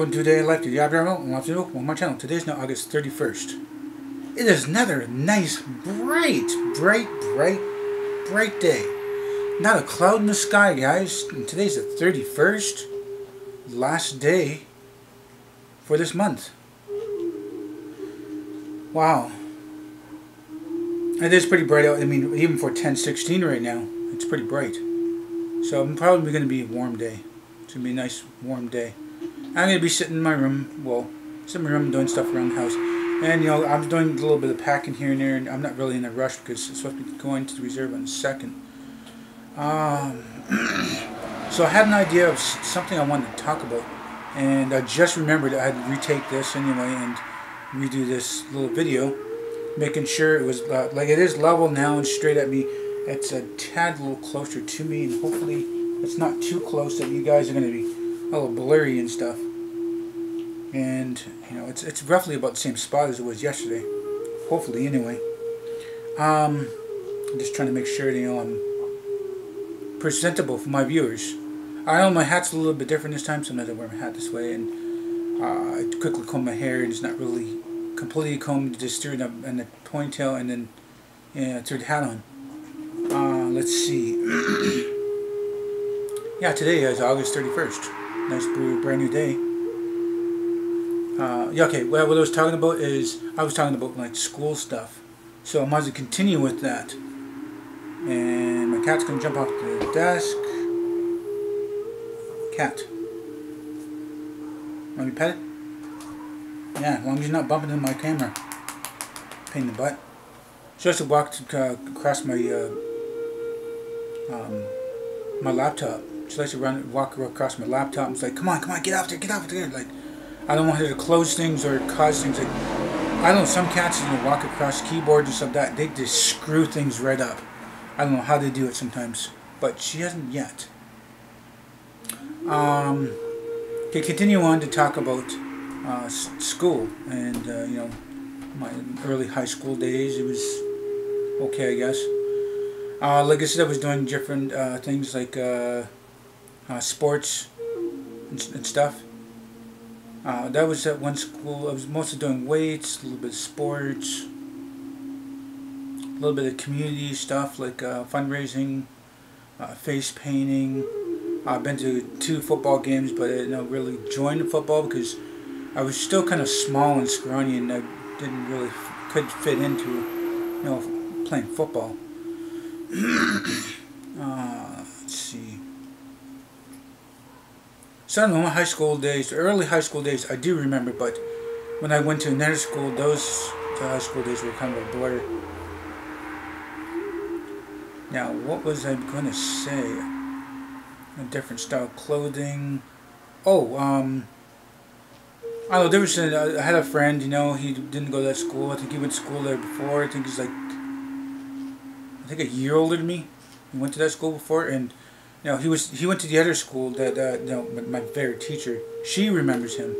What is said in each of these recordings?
welcome to Day Life to the Aboriginal and LostPhoenixWolf on my channel. Today is now August 31st. It is another nice, bright day. Not a cloud in the sky, guys. And today's the 31st, last day for this month. Wow. It is pretty bright out. I mean, even for 10:16 right now, it's pretty bright. So I'm probably going to be a warm day. It's going to be a nice, warm day. I'm going to be sitting in my room, sitting in my room doing stuff around the house. And, you know, I'm doing a little bit of packing here and there, and I'm not really in a rush because I'm supposed to be going to the reserve in a second. So I had an idea of something I wanted to talk about, and I just remembered I had to retake this anyway and redo this little video, making sure it was, like it is level now and straight at me. It's a tad a little closer to me, and hopefully it's not too close that you guys are going to be a little blurry and stuff. And you know, it's roughly about the same spot as it was yesterday, hopefully anyway. I'm just trying to make sure that, you know, I'm presentable for my viewers. I know my hat's a little bit different this time. Sometimes I wear my hat this way, and I quickly comb my hair, and it's not really completely combed, just threw it up in the ponytail and then threw the hat on. Let's see. Yeah, today is August 31st. Nice brand new day. Yeah, okay, well, what I was talking about is, I was talking about like school stuff. So I might as well continue with that. And my cat's going to jump off the desk. Cat. Want me to pet it? Yeah, as long as you're not bumping into my camera. Pain in the butt. She has to walk across my my laptop. She likes to walk across my laptop and it's like, come on, get out there. Like, I don't want her to close things or cause things. Like, I don't know, some cats, you know, walk across keyboards and stuff that they just screw things right up. I don't know how they do it sometimes, but she hasn't yet. Okay, continue on to talk about school and you know, my early high school days. It was okay, I guess. Like I said, I was doing different things like sports and stuff. That was at one school. I was mostly doing weights, a little bit of sports, a little bit of community stuff like fundraising, face painting. I've been to 2 football games, but I didn't really join the football because I was still kind of small and scrawny, and I couldn't fit into, you know, playing football. Let's see. So I don't know, my high school days, early high school days, I do remember, but when I went to another school, those high school days were kind of a blur. Now, what was I going to say? A different style of clothing. Oh, I don't know, there was I had a friend, you know, he didn't go to that school. I think he went to school there before. I think he's like, a year older than me. He went to that school before, and you know, he went to the other school that you know, my favorite teacher, she remembers him,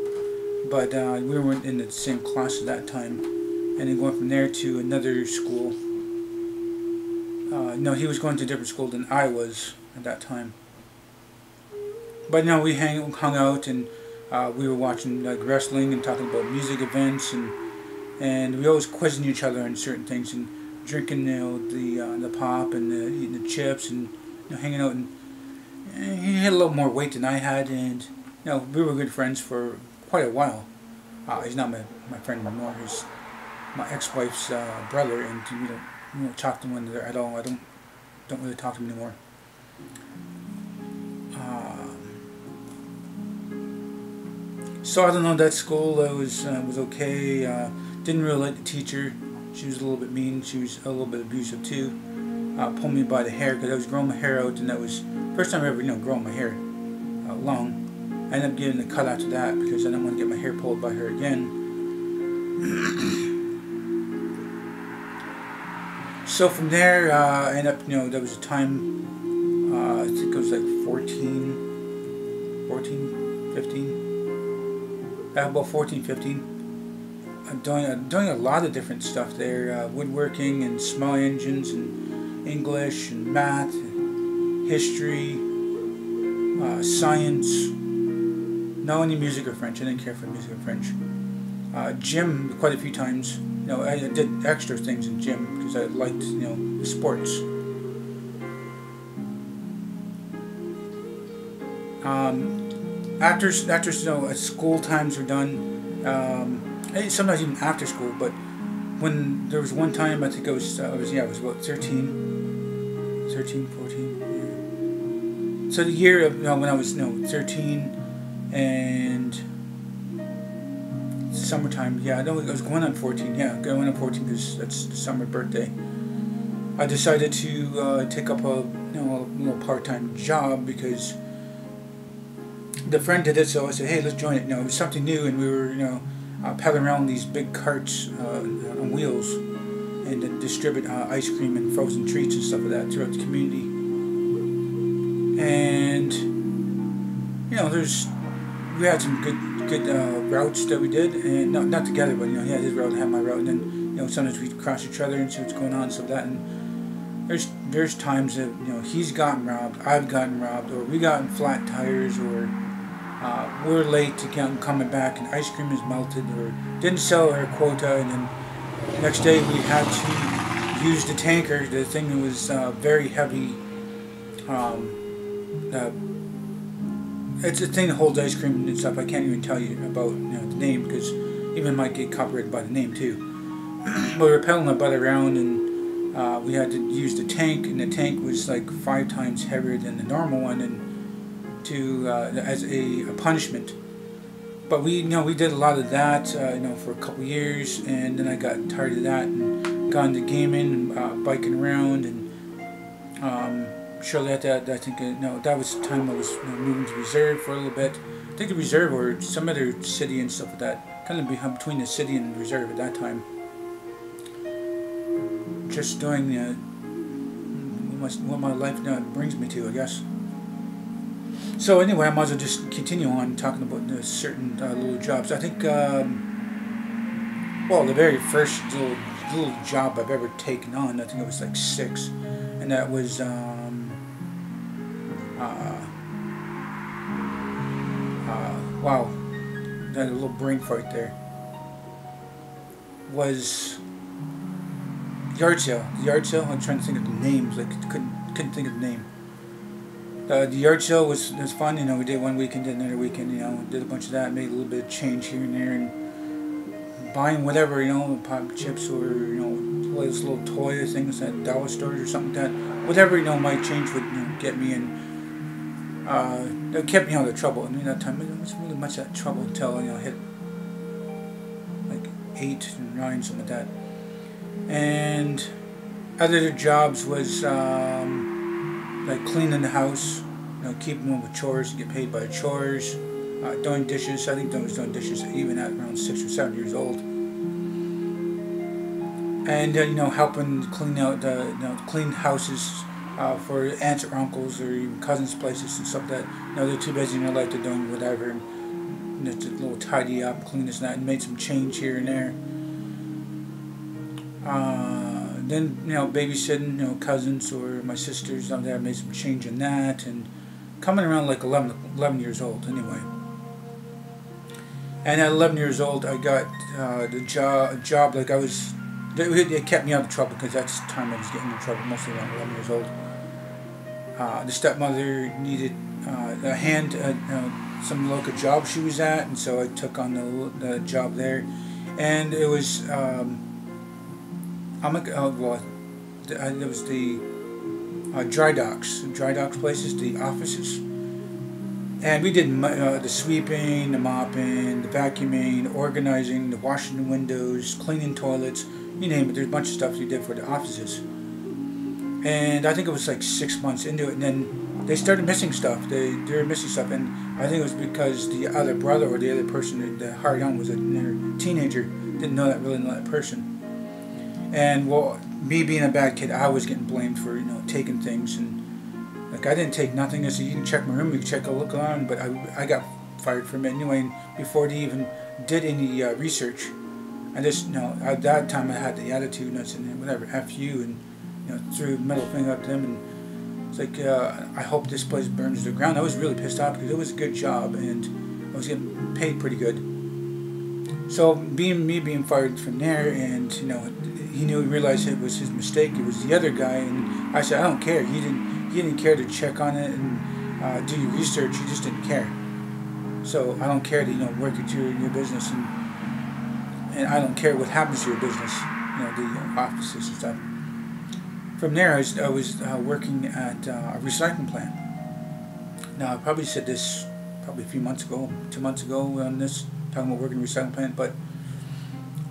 but we weren't in the same class at that time. And he went from there to another school. No, he was going to a different school than I was at that time. But no, we hung out, and we were watching like wrestling and talking about music events, and we always quizzing each other on certain things and drinking, you know, the pop and eating the chips and, you know, hanging out. And he had a little more weight than I had, and you know, we were good friends for quite a while. He's not my friend anymore. He's my ex-wife's brother, and we don't talk to one another at all. I don't really talk to him anymore. So I don't know, that school was okay. Didn't really like the teacher. She was a little bit mean. She was a little bit abusive too. Pulled me by the hair because I was growing my hair out, and that was the first time I ever, you know, growing my hair long. I ended up getting a cut after that because I didn't want to get my hair pulled by her again. So from there, I ended up, you know, there was a time, I think it was like 14, 15. About 14, 15. I'm doing a lot of different stuff there, woodworking and small engines and English and math, and history, science, No, any music or French. I didn't care for music or French. Gym quite a few times. You know, I did extra things in gym because I liked, you know, the sports. After you know, school times were done, sometimes even after school. But when there was one time, I think I was about 13, 14. Yeah. So the year of, you know, when I was, you know, 13 and summertime, yeah, I was going on 14. Yeah, going on 14 because that's the summer birthday. I decided to take up a little part-time job because the friend did it, so I said, hey, let's join it. You know, it was something new, and we were, you know, pedaling around these big carts on wheels and distribute ice cream and frozen treats and stuff like that throughout the community. And you know, we had some good routes that we did, and not together, but you know, he had his route, I had my route, and then you know, sometimes we'd cross each other and see what's going on, so that. And there's times that, you know, he's gotten robbed, I've gotten robbed, or we gotten flat tires, or we're late to coming back and ice cream is melted, or didn't sell our quota, and then the next day we had to use the tanker, the thing that was very heavy. It's a thing that holds ice cream and stuff. I can't even tell you about, you know, the name, because even might get copyrighted by the name too. But we were pedaling our butt around, and we had to use the tank, and the tank was like 5 times heavier than the normal one, and as a punishment. But we did a lot of that, you know, for a couple years, and then I got tired of that and got into gaming and biking around, and shortly after that, I think that was the time I was, you know, moving to Reserve for a little bit. I think the Reserve or some other city and stuff like that, kind of between the city and Reserve at that time. Just doing what my life now brings me to, I guess. So anyway, I might as well just continue on talking about the certain little jobs. I think, well, the very first little job I've ever taken on, I think it was like 6, and that was wow, I had a little brain fart there. Was yard sale. The yard sale. I'm trying to think of the names. Like couldn't think of the name. The yard sale was fun. You know, we did one weekend, did another weekend. You know, did a bunch of that. Made a little bit of change here and there, and buying whatever, you know, pop chips or, you know, those little toy things at dollar stores or something like that. Whatever, you know, my change would, you know, get me in. It kept me out of trouble. I mean, that time it wasn't really much that trouble until, you know, I hit like 8 and 9, something like that. And other jobs was like cleaning the house, you know, keeping them with chores, get paid by the chores, doing dishes. I think I was doing dishes even at around 6 or 7 years old. And you know, helping clean out clean houses for aunts or uncles or even cousins' places and stuff that, you know, they're too busy in their life, they're doing whatever, and you know, just a little tidy up, clean this and that, and made some change here and there. Then, you know, babysitting, you know, cousins or my sisters out there, made some change in that, and coming around like 11 years old anyway. And at 11 years old, I got the job like I was. It kept me out of trouble because that's the time I was getting in trouble, mostly around 11 years old. The stepmother needed a hand at some local job she was at, and so I took on the job there. And it was, it was the dry docks places, the offices. And we did the sweeping, the mopping, the vacuuming, the organizing, the washing the windows, cleaning toilets, you name it. There's a bunch of stuff we did for the offices. And I think it was like 6 months into it, and then they started missing stuff. They were missing stuff, and I think it was because the other brother or the other person that hired on was a teenager, didn't know that person. And well, me being a bad kid, I was getting blamed for, you know, taking things, and like I didn't take nothing. I said, you can check my room, you can check a look on, but I got fired from it anyway. And before they even did any research, I just, you know, at that time I had the attitude, and I said, whatever, F you, and you know, threw the middle finger up to them, and it's like, I hope this place burns to the ground. I was really pissed off because it was a good job, and I was getting paid pretty good. So being fired from there, and you know, he realized it was his mistake. It was the other guy, and I said, I don't care. He didn't care to check on it and do your research. He just didn't care. So I don't care to work at your business, and I don't care what happens to your business. The offices and stuff. From there, I was working at a recycling plant. Now I probably said this probably a few months ago, 2 months ago on this, talking about working in a recycling plant, but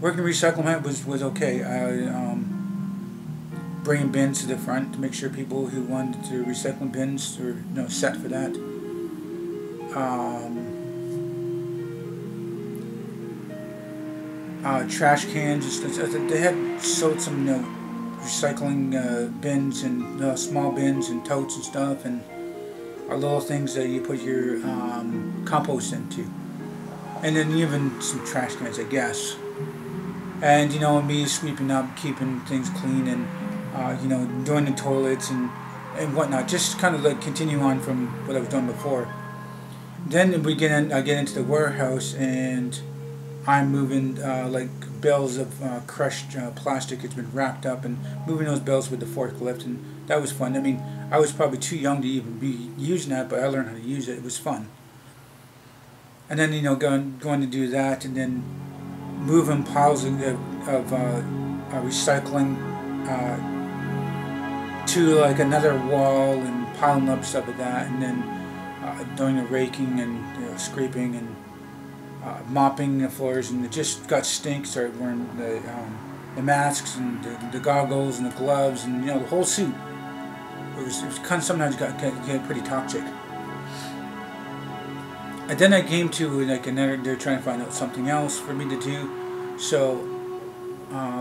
working in a recycling plant was okay. I bringing bins to the front to make sure people who wanted to recycling bins were set for that. Trash cans. They had sold some recycling bins and small bins and totes and stuff, and little things that you put your compost into, and then even some trash cans, I guess. And me sweeping up, keeping things clean, and doing the toilets and whatnot. Just kind of like continue on from what I was doing before. Then I get into the warehouse, and I'm moving like bales of crushed plastic. It's been wrapped up, and moving those bales with the forklift, and that was fun. I mean, I was probably too young to even be using that, but I learned how to use it. It was fun. And then going to do that, and then moving piles of recycling to like another wall, and piling up stuff like that, and then doing the raking and scraping and mopping the floors, and it just got stink. Started wearing the masks and the goggles and the gloves, and the whole suit. It was kind of sometimes got pretty toxic. And then I came to like they're trying to find out something else for me to do. So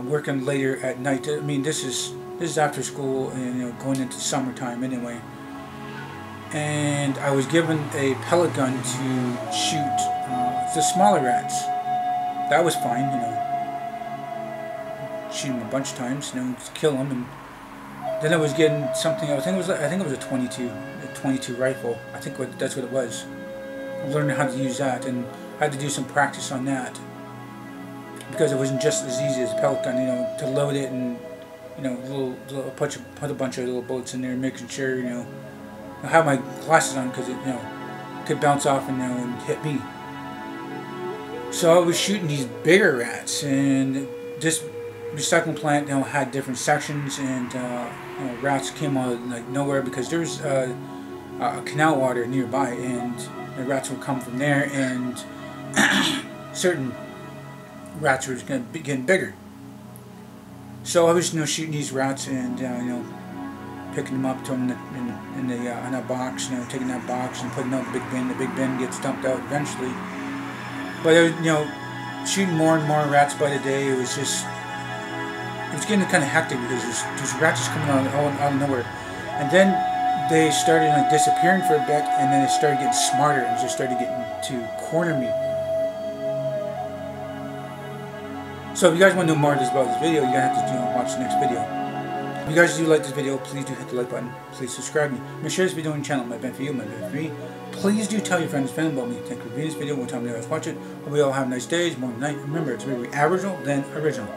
working later at night. I mean, this is after school, and going into summertime anyway. And I was given a pellet gun to shoot the smaller rats. That was fine, shoot them a bunch of times, to kill them. And then I was getting something. I think it was a 22 rifle. I think that's what it was. I learned how to use that, and I had to do some practice on that, because it wasn't just as easy as a pellet gun. To load it and put a bunch of little bullets in there, making sure I have my glasses on, because it could bounce off and hit me. So I was shooting these bigger rats, and this recycling plant had different sections, and rats came out of like nowhere, because there's a canal water nearby, and the rats would come from there, and certain rats were getting bigger. So I was shooting these rats, and picking them up, throwing them in a box, taking that box and putting out the big bin. The big bin gets dumped out eventually. But I was, shooting more and more rats by the day. It was getting kind of hectic, because there's rats just coming out of nowhere, and then they started disappearing for a bit, and then they started getting smarter and just started getting to corner me. So if you guys want to know more about this video, you're gonna have to watch the next video. If you guys do like this video, please do hit the like button. Please subscribe me. Make sure this video on the channel might benefit you, might benefit me. Please do tell your friends and family about me. Thank you for viewing this video. What time you guys watch it. Hope we all have nice days, morning, night. Remember, it's very Aboriginal, then original.